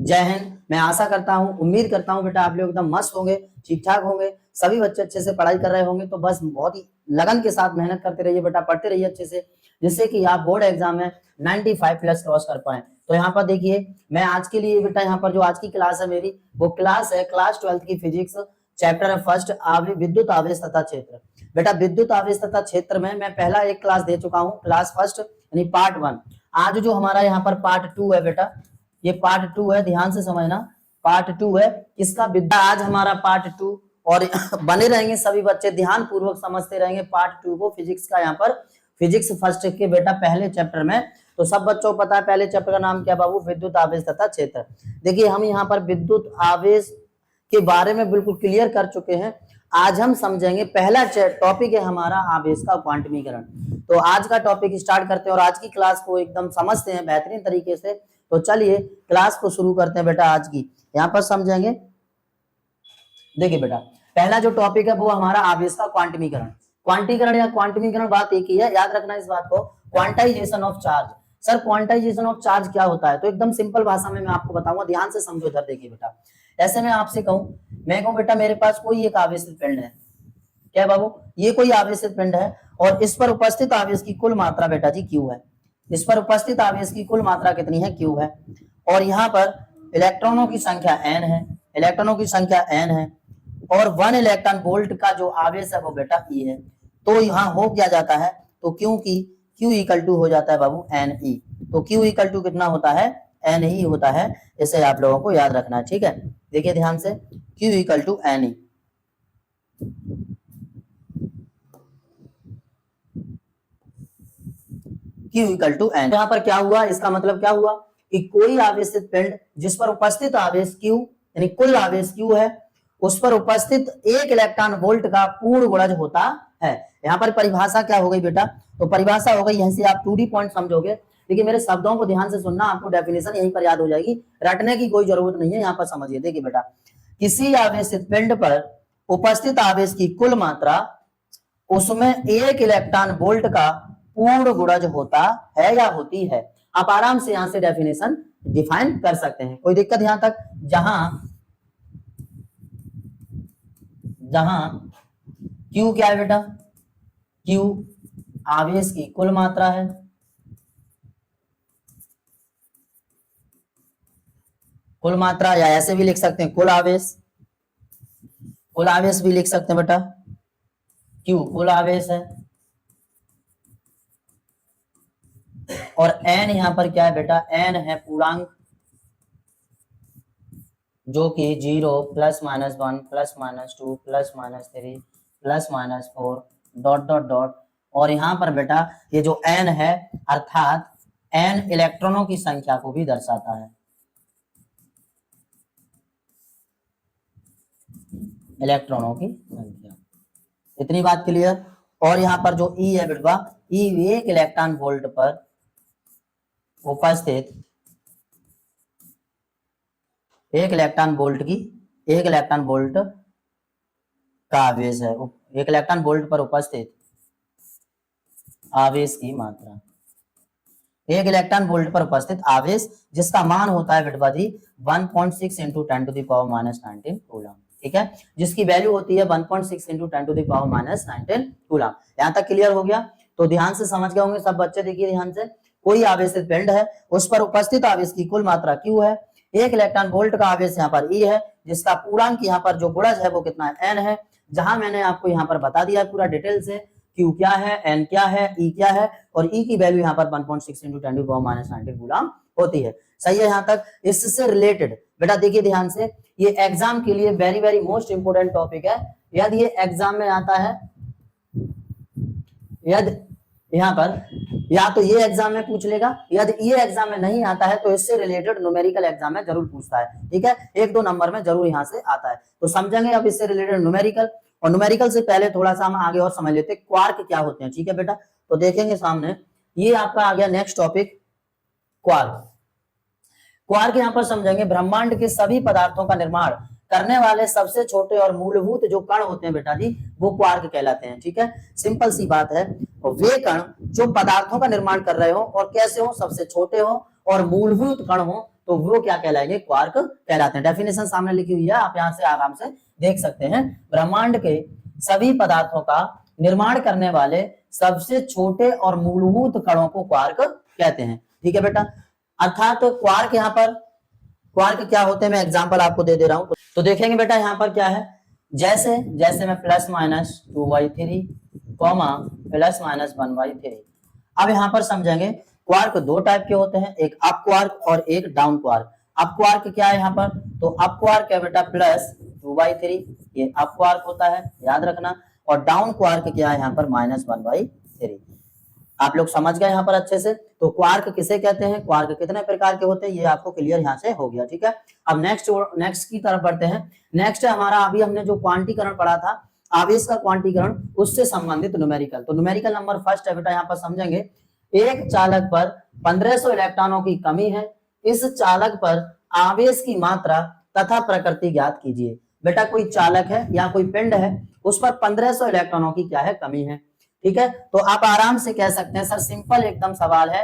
जय हिंद। मैं आशा करता हूँ, उम्मीद करता हूँ बेटा आप लोग एकदम मस्त होंगे, ठीक ठाक होंगे, सभी बच्चे अच्छे से पढ़ाई कर रहे होंगे। तो बस बहुत ही लगन के साथ मेहनत करते रहिए बेटा, पढ़ते रहिए अच्छे से, जिससे कि आप बोर्ड एग्जाम में 95 प्लस क्रॉस कर पाए। तो यहाँ पर देखिए, मैं आज के लिए बेटा यहाँ पर जो आज की क्लास है मेरी, वो क्लास है क्लास 12th की फिजिक्स, चैप्टर है फर्स्ट विद्युत आवेश तथा क्षेत्र। बेटा विद्युत आवेश तथा क्षेत्र में मैं पहला एक क्लास दे चुका हूँ, क्लास फर्स्ट यानी पार्ट 1। आज जो हमारा यहाँ पर पार्ट 2 है बेटा, ये पार्ट 2 है, ध्यान से समझना, पार्ट 2 है इसका विद्या। आज हमारा पार्ट 2 और बने रहेंगे सभी बच्चे, ध्यान पूर्वक समझते रहेंगे पार्ट 2 को, फिजिक्स का यहाँ पर फिजिक्स फर्स्ट के बेटा पहले चैप्टर में। तो सब बच्चों को पता है पहले चैप्टर का नाम क्या बाबू, विद्युत आवेश तथा क्षेत्र। देखिए हम यहाँ पर विद्युत आवेश के बारे में बिल्कुल क्लियर कर चुके हैं। आज हम समझेंगे, पहला टॉपिक है हमारा आवेश का क्वांटमीकरण। तो आज का टॉपिक स्टार्ट करते हैं और आज की क्लास को एकदम समझते हैं बेहतरीन तरीके से। तो चलिए क्लास को शुरू करते हैं बेटा आज की, यहाँ पर समझेंगे। देखिए बेटा पहला जो टॉपिक है वो हमारा आवेश का क्वांटमीकरण। क्वांटीकरण या क्वांटमीकरण बात एक ही है, याद रखना इस बात को, quantization of charge. Sir quantization of charge क्या होता है? तो एकदम सिंपल भाषा में मैं आपको बताऊंगा, ध्यान से समझो इधर। देखिए बेटा, ऐसे मैं आपसे कहूं, मैं कहूं बेटा मेरे पास कोई एक आवेशित पिंड है, क्या बाबू, ये कोई आवेशित पिंड है और इस पर उपस्थित आवेश की कुल मात्रा बेटा जी क्यू है। इस पर उपस्थित आवेश की कुल मात्रा कितनी है? क्यू है। और यहाँ पर इलेक्ट्रॉनों की संख्या n है, इलेक्ट्रॉनों की संख्या n है, और 1 इलेक्ट्रॉन वोल्ट का जो आवेश है वो बेटा E है। तो यहाँ हो क्या जाता है, तो क्योंकि Q इक्वल टू हो जाता है बाबू Ne। तो Q इक्वल टू कितना होता है? Ne होता है। इसे आप लोगों को याद रखना है, ठीक है। देखिए ध्यान से, Q equal to Ne। Q equal to N। यहाँ पर क्या हुआ, इसका मतलब क्या हुआ कि कोई आवेशित पिंड जिस पर उपस्थित आवेश Q यानी कुल आवेश Q है, उस पर उपस्थित 1 इलेक्ट्रॉन वोल्ट का पूर्ण गुणज होता है। यहाँ पर परिभाषा क्या हो गई बेटा, तो परिभाषा हो गई, यहीं से आप 2D पॉइंट समझोगे। देखिए मेरे शब्दों को ध्यान से सुनना, आपको डेफिनेशन यहीं पर याद हो जाएगी, रटने की कोई जरूरत नहीं है, यहाँ पर समझिए। देखिए बेटा, किसी आवेशित पिंड पर उपस्थित आवेश की कुल मात्रा उसमें 1 इलेक्ट्रॉन वोल्ट का पूर्ण गुणज होता है या होती है। आप आराम से यहां से डेफिनेशन डिफाइन कर सकते हैं, कोई दिक्कत यहां तक? जहां Q क्या है बेटा, Q आवेश की कुल मात्रा है, कुल मात्रा, या ऐसे भी लिख सकते हैं कुल आवेश, कुल आवेश भी लिख सकते हैं बेटा, Q कुल आवेश है। और N यहां पर क्या है बेटा, N है पूर्णांक, जो कि 0 plus minus 1 plus minus 2 plus minus 3 plus minus 4 dot dot dot. और यहाँ पर बेटा ये जो n है, अर्थात n इलेक्ट्रॉनों की संख्या को भी दर्शाता है, इलेक्ट्रॉनों की संख्या। इतनी बात क्लियर। और यहाँ पर जो E है बेटा, E 1 इलेक्ट्रॉन वोल्ट पर उपस्थित 1 इलेक्ट्रॉन वोल्ट की, 1 इलेक्ट्रॉन वोल्ट का आवेश है, 1 इलेक्ट्रॉन वोल्ट पर उपस्थित आवेश की मात्रा, 1 इलेक्ट्रॉन वोल्ट पर उपस्थित आवेश जिसका मान होता है बेटा जी 1.6 into 10 to the power minus 19 coulomb, ठीक है, जिसकी वैल्यू होती है 1.6 into 10 to the power minus 19 coulomb. यहाँ तक क्लियर हो गया? तो ध्यान से समझ गए होंगे सब बच्चे। देखिए ध्यान से, कोई आवेशित पिंड है, उस पर उपस्थित आवेश की कुल मात्रा Q है, 1 इलेक्ट्रॉन वोल्ट का आवेश यहाँ पर E है, जिसका पूर्णांक यहाँ पर जो गुणज है वो कितना है? N है। जहां मैंने आपको यहाँ पर बता दिया पूरा डिटेल से, Q क्या है, N क्या है, E क्या है, और E की वैल्यू यहाँ पर 1.6 into 10 to the power minus 19 coulomb होती है। सही है यहाँ तक? इससे रिलेटेड बेटा देखिए ध्यान से, ये एग्जाम के लिए very very most important topic है। यदि ये एग्जाम में आता है, यदि यहाँ पर या तो ये एग्जाम में पूछ लेगा, यदि ये एग्जाम में नहीं आता है तो इससे रिलेटेड न्यूमेरिकल एग्जाम में जरूर पूछता है, ठीक है, 1-2 नंबर में जरूर यहाँ से आता है। तो समझेंगे अब इससे रिलेटेड न्यूमेरिकल। और न्यूमेरिकल से पहले थोड़ा सा हम आगे और समझ लेते हैं क्वार्क क्या होते हैं, ठीक है बेटा। तो देखेंगे सामने, ये आपका आ गया नेक्स्ट टॉपिक, क्वार्क। क्वार्क यहाँ पर समझेंगे, ब्रह्मांड के सभी पदार्थों का निर्माण करने वाले सबसे छोटे और मूलभूत जो कण होते हैं बेटा जी, वो क्वार्क कहलाते हैं, ठीक है। सिंपल सी बात है, वे कण जो पदार्थों का निर्माण कर रहे हो और कैसे हो, सबसे छोटे हो और मूलभूत कण हो, तो वो क्या कहलाएंगे, क्वार्क कहलाते हैं। डेफिनेशन सामने लिखी हुई है, आप यहाँ से आराम से देख सकते हैं। ब्रह्मांड के सभी पदार्थों का निर्माण करने वाले सबसे छोटे और मूलभूत कणों को क्वार्क कहते हैं। ठीक है बेटा, अर्थात तो क्वार्क यहाँ पर क्वार्क क्या होते हैं, मैं एग्जांपल आपको दे रहा हूं। तो देखेंगे बेटा यहाँ पर क्या है, जैसे जैसे मैं plus minus 2/3 comma plus minus 1/3। अब यहाँ पर समझेंगे क्वार्क दो टाइप के होते हैं, एक अप क्वार्क और एक डाउन क्वार्क। अप क्वार्क क्या है यहाँ पर, तो अप क्वार्क है बेटा प्लस 2/3, ये अप क्वार्क होता है, याद रखना। और डाउन क्वार्क क्या है यहाँ पर, -1/3। आप लोग समझ गए यहाँ पर अच्छे से। तो क्वार्क किसे कहते हैं, क्वार्क कितने प्रकार के होते हैं, ये आपको क्लियर यहाँ से हो गया। ठीक है, अब नेक्स्ट की तरफ बढ़ते हैं। नेक्स्ट है हमारा, अभी हमने जो क्वांटीकरण पढ़ा था, आवेश का क्वांटीकरण, उससे संबंधित न्यूमेरिकल। तो न्यूमेरिकल नंबर फर्स्ट है बेटा, यहाँ पर समझेंगे एक चालक पर 1500 इलेक्ट्रॉनों की कमी है, इस चालक पर आवेश की मात्रा तथा प्रकृति ज्ञात कीजिए। बेटा कोई चालक है या कोई पिंड है, उस पर 1500 इलेक्ट्रॉनों की क्या है, कमी है। ठीक है, तो आप आराम से कह सकते हैं सर सिंपल एकदम सवाल है,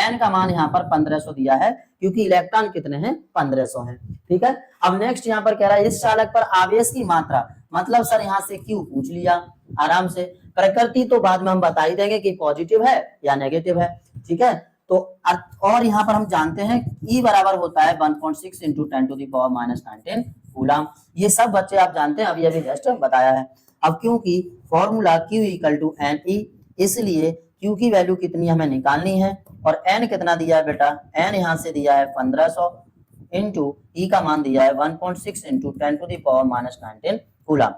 n का मान यहाँ पर 1500 दिया है क्योंकि इलेक्ट्रॉन कितने हैं, 1500 हैं। ठीक है, अब नेक्स्ट यहाँ पर कह रहा है इस चालक पर आवेश की मात्रा, मतलब सर यहाँ से Q पूछ लिया आराम से। प्रकृति तो बाद में हम बता ही देंगे कि पॉजिटिव है या नेगेटिव है। ठीक है, तो और यहाँ पर हम जानते हैं E बराबर होता है 1.6 × 10⁻⁻19 कूलम। ये सब बच्चे आप जानते हैं, अभी अभी जस्ट बताया है। अब क्योंकि फॉर्मूला Q = NE, इसलिए Q की वैल्यू कितनी हमें निकालनी है, और N कितना दिया है बेटा, N यहाँ से दिया है 1500 इंटू E का मान दिया है 1.6 × 10⁻⁻19 कूलम।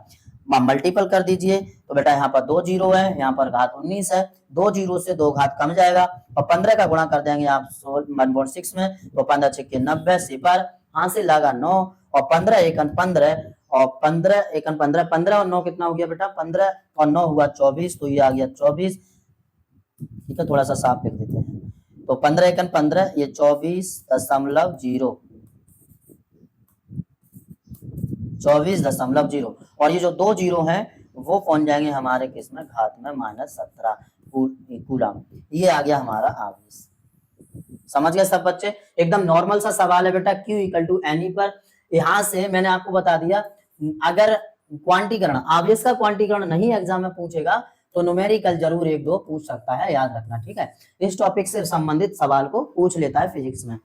मल्टीपल कर दीजिए, तो बेटा यहाँ पर 2 जीरो है, यहाँ पर घात 19 है, 2 जीरो से 2 घात कम जाएगा, और 15 का गुणा कर देंगे आप 1.6 में, तो 15 × 90 सिपर, हासिल लगा 9, और 15 × 1 = 15, और 15 × 1 = 15, 15 और 9 कितना हो गया बेटा, 15 और 9 हुआ 24, तो ये आ गया 24। ठीक है, थोड़ा सा साफ लिख देते हैं, तो 15 × 1 = 15, ये 24.0, 24.0, और ये जो 2 जीरो हैं वो पहुंच जाएंगे हमारे किस में, घात में -17 कूलम। ये आ गया हमारा आवेश। समझ गए सब बच्चे, एकदम नॉर्मल सा सवाल है बेटा। Q = NE पर यहां से मैंने आपको बता दिया, अगर क्वांटीकरण, आवेश का क्वांटीकरण नहीं एग्जाम में पूछेगा तो न्यूमेरिकल जरूर 1-2 पूछ सकता है, याद रखना। ठीक है, इस टॉपिक से संबंधित सवाल को पूछ लेता है फिजिक्स में।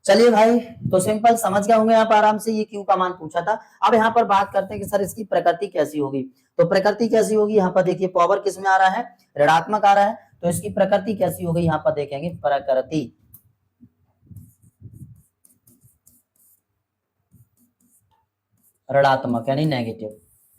चलिए भाई, तो सिंपल समझ गए होंगे आप आराम से, ये Q का मान पूछा था। अब यहाँ पर बात करते हैं कि सर इसकी प्रकृति कैसी होगी। तो प्रकृति कैसी होगी, यहाँ पर देखिए पावर किस में आ रहा है, ऋणात्मक आ रहा है, तो इसकी प्रकृति कैसी होगी, यहाँ पर देखेंगे प्रकृति ऋणात्मक यानी नेगेटिव।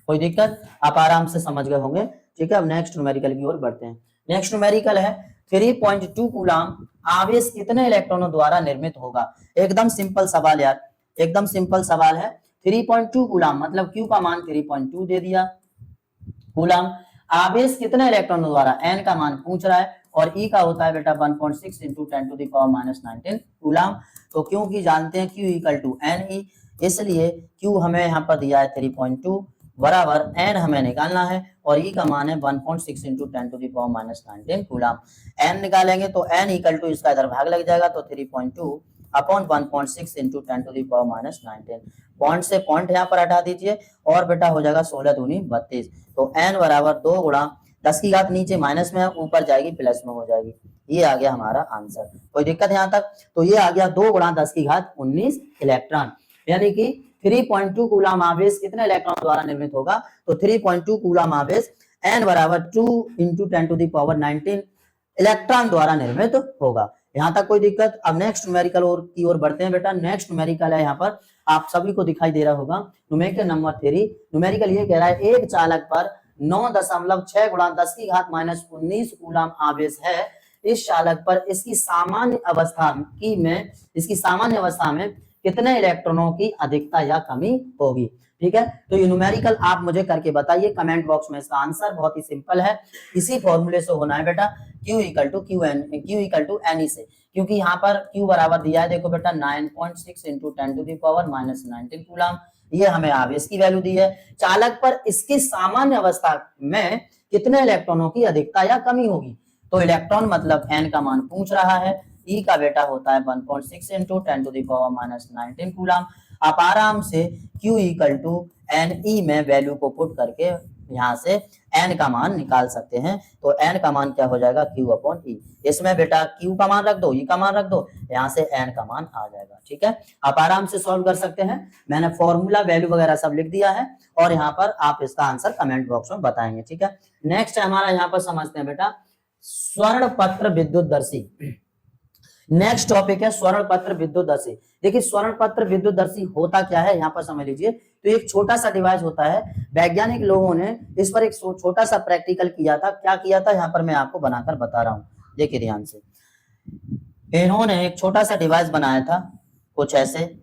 कोई दिक्कत, आप आराम से समझ गए होंगे। ठीक है, अब नेक्स्ट न्यूमेरिकल की ओर बढ़ते हैं। नेक्स्ट न्यूमेरिकल है 3.2 कूलम आवेश कितने इलेक्ट्रॉनों द्वारा निर्मित होगा। एकदम सिंपल सवाल यार, एकदम सिंपल सवाल है। 3.2 कूलम मतलब Q का मान 3.2 दे दिया कूलम, आवेश कितने इलेक्ट्रॉनों द्वारा, N का मान पूछ रहा है, और E का होता है बेटा 1.6 × 10⁻⁻19 कूलम। तो क्योंकि जानते हैं Q = NE, इसलिए Q हमें यहाँ पर दिया है 3.2 बराबर N हमें निकालना है, और E का मान है 1.6 × 10⁻⁻19 कूलम। N निकालेंगे तो N = इसका इधर भाग लग जाएगा, तो 3.2 अपॉन 1.6 × 10⁻⁻19, पॉइंट से पॉइंट यहाँ पर हटा दीजिए, और बेटा हो जाएगा 16 दूनी 32। तो N बराबर 2 गुणा 10 की घात नीचे माइनस में, ऊपर जाएगी प्लस में हो जाएगी। ये आ गया हमारा आंसर। कोई दिक्कत यहाँ तक, तो ये आ गया 2 गुणा 10 की घात 19 इलेक्ट्रॉन, यानी कि 3.2 कूलम आवेश कितने इलेक्ट्रॉन द्वारा निर्मित होगा। तो 3.2 कूलम आवेश N बराबर 2 × 10⁻19 इलेक्ट्रॉन द्वारा निर्मित होगा। यहाँ तक कोई दिक्कत। अब नेक्स्ट न्यूमेरिकल की ओर बढ़ते हैं बेटा। नेक्स्ट न्यूमेरिकल है, यहाँ पर आप सभी को दिखाई दे रहा होगा, न्यूमेरिकल नंबर 3। न्यूमेरिकल ये कह रहा है एक चालक पर 9.6 × 10 की घात -19 कूलम आवेश है, इस चालक पर इसकी सामान्य अवस्था में कितने इलेक्ट्रॉनों की अधिकता या कमी होगी। ठीक है, तो ये न्यूमेरिकल आप मुझे करके बताइए कमेंट बॉक्स में। इसका आंसर बहुत ही सिंपल है, इसी फॉर्मूले से होना है बेटा, Q = NE से, क्योंकि यहाँ पर Q बराबर दिया है, देखो बेटा 9.6 × 10⁻⁻19 कूलम, ये हमें आवेश की वैल्यू दी है। चालक पर इसकी सामान्य अवस्था में कितने इलेक्ट्रॉनों की अधिकता या कमी होगी। तो इलेक्ट्रॉन मतलब N का मान पूछ रहा है, ई का बेटा होता है 1.6 इंटू 10⁻⁻19 कूलम। आप आराम से Q equal to N E में वैल्यू को पुट करके यहाँ से n का मान निकाल सकते हैं। तो n का मान क्या हो जाएगा, Q अपॉन ई। इसमें बेटा Q का मान रख दो, E का मान रख दो, यहाँ से n का मान आ जाएगा। ठीक है, आप आराम से सॉल्व कर सकते हैं। मैंने फॉर्मूला वैल्यू वगैरह सब लिख दिया है और यहाँ पर आप इसका आंसर कमेंट बॉक्स में बताएंगे। ठीक है, नेक्स्ट हमारा यहाँ पर समझते हैं बेटा स्वर्ण पत्र विद्युतदर्शी। नेक्स्ट टॉपिक है स्वर्ण पत्र विद्युतदर्शी। देखिए स्वर्ण पत्र विद्युतदर्शी होता क्या है, यहाँ पर समझ लीजिए। तो एक छोटा सा डिवाइस होता है, वैज्ञानिक लोगों ने इस पर एक छोटा सा प्रैक्टिकल किया था। क्या किया था, यहाँ पर मैं आपको बनाकर बता रहा हूँ, देखिए ध्यान से। इन्होंने एक छोटा सा डिवाइस बनाया था कुछ ऐसे,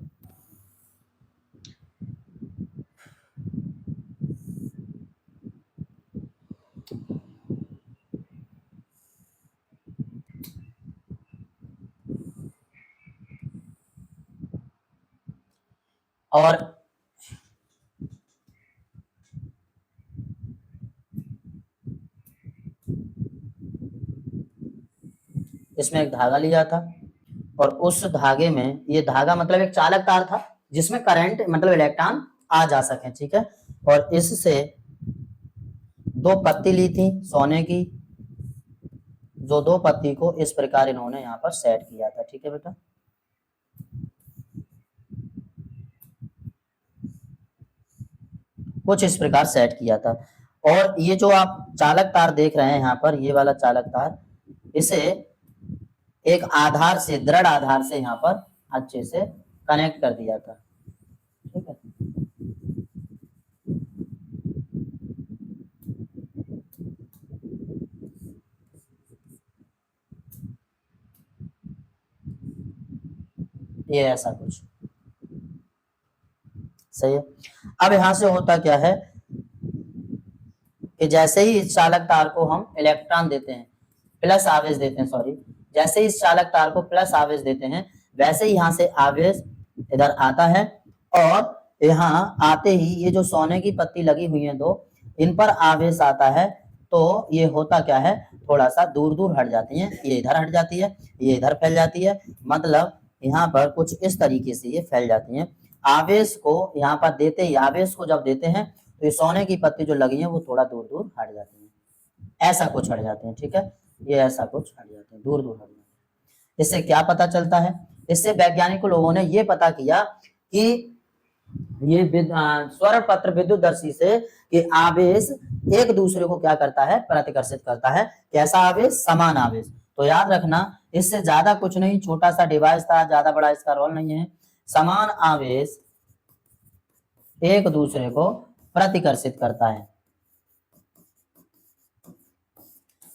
और इसमें एक धागा लिया था और उस धागे में, ये धागा मतलब एक चालक तार था जिसमें करंट मतलब इलेक्ट्रॉन आ जा सके। ठीक है, और इससे दो पत्ती ली थी सोने की, जो दो पत्ती को इस प्रकार इन्होंने यहाँ पर सेट किया था। ठीक है बेटा, कुछ इस प्रकार सेट किया था। और ये जो आप चालक तार देख रहे हैं यहाँ पर, ये वाला चालक तार, इसे एक आधार से, दृढ़ आधार से यहाँ पर अच्छे से कनेक्ट कर दिया था। ठीक है, ये ऐसा कुछ सही है। अब यहां से होता क्या है कि जैसे ही इस चालक तार को हम इलेक्ट्रॉन देते हैं, प्लस आवेश देते हैं, सॉरी, जैसे ही इस चालक तार को प्लस आवेश देते हैं, वैसे ही यहाँ से आवेश इधर आता है और यहाँ आते ही ये जो सोने की पत्ती लगी हुई है दो, इन पर आवेश आता है। तो ये होता क्या है, थोड़ा सा दूर दूर हट जाती है, ये इधर हट जाती है, ये इधर फैल जाती है, मतलब यहाँ पर कुछ इस तरीके से ये फैल जाती है। आवेश को यहाँ पर देते ही, आवेश को जब देते हैं तो ये सोने की पत्ती जो लगी है वो थोड़ा दूर दूर हट जाती है, ऐसा कुछ हट जाते हैं। ठीक है, ये ऐसा कुछ हट जाते हैं, दूर दूर हट जाते हैं। इससे क्या पता चलता है, इससे वैज्ञानिक लोगों ने ये पता किया कि ये स्वर्ण पत्र विद्युतदर्शी से कि आवेश एक दूसरे को क्या करता है, प्रतिकर्षित करता है। कैसा आवेश, समान आवेश। तो याद रखना, इससे ज्यादा कुछ नहीं, छोटा सा डिवाइस था, ज्यादा बड़ा इसका रोल नहीं है। समान आवेश एक दूसरे को प्रतिकर्षित करता है,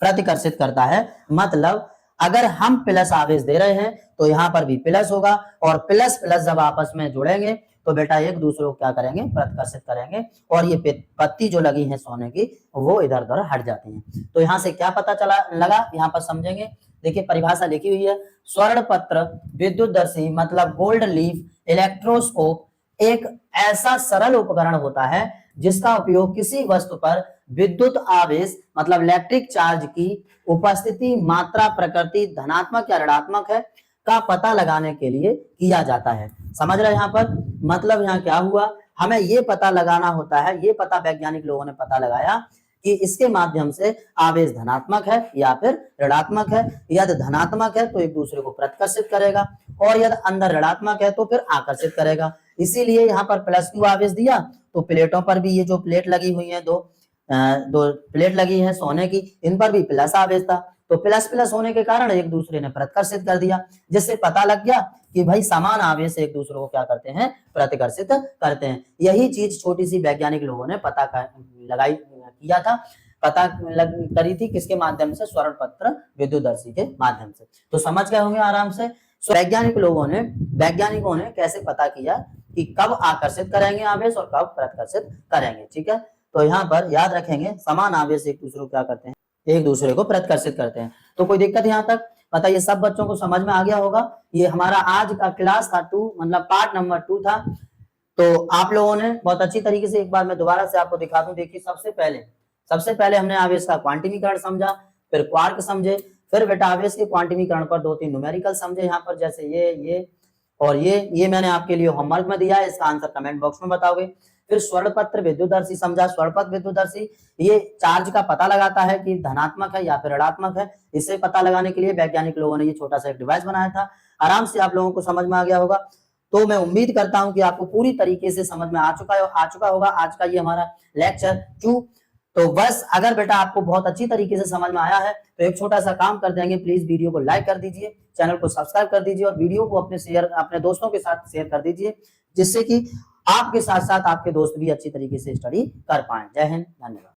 प्रतिकर्षित करता है। मतलब अगर हम प्लस आवेश दे रहे हैं तो यहाँ पर भी प्लस होगा, और प्लस प्लस जब आपस में जुड़ेंगे तो बेटा एक दूसरे को क्या करेंगे, प्रतिकर्षित करेंगे, और ये पत्ती जो लगी है सोने की वो इधर उधर हट जाती हैं। तो यहाँ से क्या पता चला लगा, यहाँ पर समझेंगे। देखिए परिभाषा लिखी हुई है, स्वर्ण पत्र विद्युतदर्शी मतलब गोल्ड लीफ इलेक्ट्रोस्कोप एक ऐसा सरल उपकरण होता है जिसका उपयोग किसी वस्तु पर विद्युत आवेश मतलब इलेक्ट्रिक चार्ज की उपस्थिति, मात्रा, प्रकृति धनात्मक या ऋणात्मक है का पता लगाने के लिए किया जाता है। समझ रहे हैं यहाँ पर, मतलब यहाँ क्या हुआ, हमें ये पता लगाना होता है, ये पता वैज्ञानिक लोगों ने पता लगाया कि इसके माध्यम से आवेश धनात्मक है या फिर ऋणात्मक है। यदि धनात्मक है तो एक दूसरे को प्रतिकर्षित करेगा, और यदि अंदर ऋणात्मक है तो फिर आकर्षित करेगा। इसीलिए यहाँ पर प्लस क्यू आवेश दिया, तो प्लेटों पर भी ये जो प्लेट लगी हुई है, दो प्लेट लगी है सोने की, इन पर भी प्लस आवेश था। तो प्लस प्लस होने के कारण एक दूसरे ने प्रतिकर्षित कर दिया, जिससे पता लग गया कि भाई समान आवेश एक दूसरे को क्या करते हैं, प्रतिकर्षित करते हैं। यही चीज छोटी सी वैज्ञानिक लोगों ने पता लगाई किया था, पता करी थी, किसके माध्यम से, स्वर्ण पत्र विद्युतदर्शी के माध्यम से। तो समझ गए होंगे आराम से। वैज्ञानिकों ने कैसे पता किया कि कब आकर्षित करेंगे आवेश और कब प्रतिकर्षित करेंगे। ठीक है, तो यहाँ पर याद रखेंगे, समान आवेश एक दूसरे को क्या करते हैं, एक दूसरे को प्रतिकर्षित करते हैं। तो कोई दिक्कत यहाँ तक, बताइए सब बच्चों को समझ में आ गया होगा। ये हमारा आज का क्लास था 2, मतलब पार्ट नंबर 2 था। तो आप लोगों ने बहुत अच्छी तरीके से, एक बार मैं दोबारा से आपको दिखा दूं। देखिए सबसे पहले हमने आवेश का क्वांटिमीकरण समझा, फिर क्वार्क समझे, फिर बेटा ऑब्वियसली क्वांटिमीकरण पर 2-3 न्यूमेरिकल समझे यहाँ पर, जैसे ये और ये मैंने आपके लिए होमवर्क में दिया है, इसका आंसर कमेंट बॉक्स में बताओगे। फिर स्वर्णपत्र विद्युतदर्शी समझा। स्वर्णपत्र विद्युतदर्शी ये चार्ज का पता लगाता है कि धनात्मक है या फिर ऋणात्मक है। इसे पता लगाने के लिए वैज्ञानिक लोगों ने ये छोटा सा एक डिवाइस बनाया था। आराम से आप लोगों को समझ में आ गया होगा। तो मैं उम्मीद करता हूं कि आपको पूरी तरीके से समझ में आ चुका होगा आज का ये हमारा लेक्चर 2। तो बस अगर बेटा आपको बहुत अच्छी तरीके से समझ में आया है तो एक छोटा सा काम कर देंगे, प्लीज वीडियो को लाइक कर दीजिए, चैनल को सब्सक्राइब कर दीजिए और वीडियो को अपने दोस्तों के साथ शेयर कर दीजिए, जिससे कि आपके साथ साथ आपके दोस्त भी अच्छी तरीके से स्टडी कर पाए। जय हिंद, धन्यवाद।